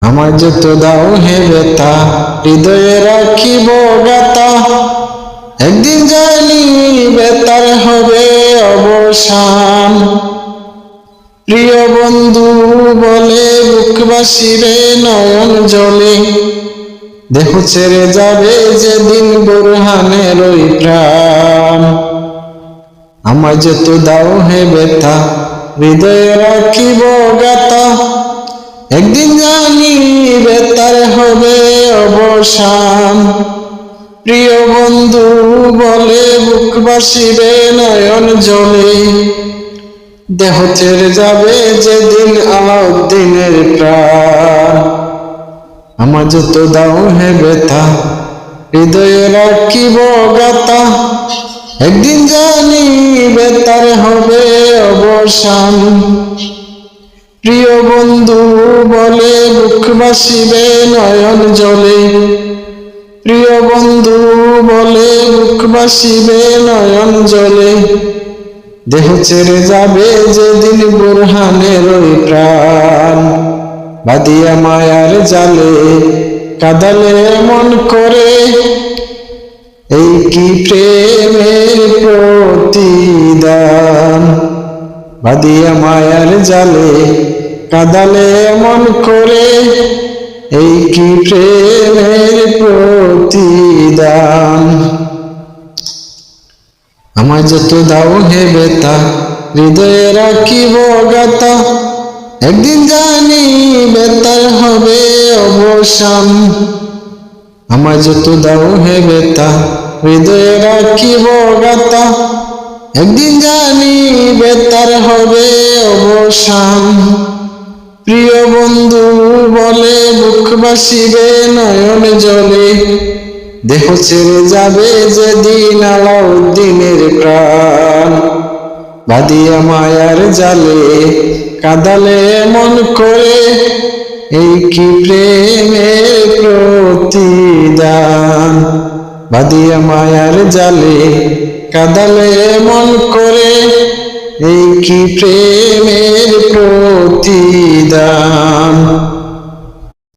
আমার যত দাও হে বেতা, হৃদয়ে রাখিব গাতা। একদিন জানি বেতার হবে অবসান। প্রিয় বন্ধু বলে বুকবাসীরে নয়ন জলে, দেহ ছেড়ে যাবে যেদিন বুরহানের ওই প্রাণ। আমার যত দাও হে বেতা, হৃদয়ে রাখিব গাতা। একদিন জানি বেতার হবে অবসান। প্রিয় বন্ধু বলে বুকবাসীরে নয়ন জলে, দেহ ছেড়ে যাবে যেদিন আলাউদ্দিনের প্রাণ। আমার যত দাও হে বেতা, হৃদয়ে রাখিব গাতা। একদিন জানি বেতার হবে অবসান। প্রিয় বন্ধু বলে বুকবাসীরে নয়ন জলে, প্রিয় বন্ধু বলে বুকবাসীরে নয়ন জলে, দেহ ছেড়ে যাবে যেদিন বুরহানের ওই প্রাণ। বাঁধিয়া মায়ার জালে কাঁদালে এমন করে, এই কি প্রেমের প্রতিদান। বাঁধিয়া মায়ার জালে কাঁদালে এমন করে, এই কি প্রেমের প্রতিদান। আমার যত দাও হে বেতা, হৃদয়ে রাখিব গাতা। একদিন জানি বেতার হবে অবসান। আমার যত দাও হে বেতা, হৃদয়ে রাখিব গাতা। একদিন জানি বেতার হবে অবসান। প্রিয় বন্ধু বলে বুকবাসীরে নয়ন জলে, দেহ ছেড়ে যাবে যেদিন আলাউদ্দিনের প্রাণ। বাঁধিয়া মায়ার জালে কাঁদালে এমন করে, এই কি প্রেমের প্রতিদান। বাঁধিয়া মায়ার জালে কাঁদালে এমন করে, এই কি প্রেমের প্রতিদান।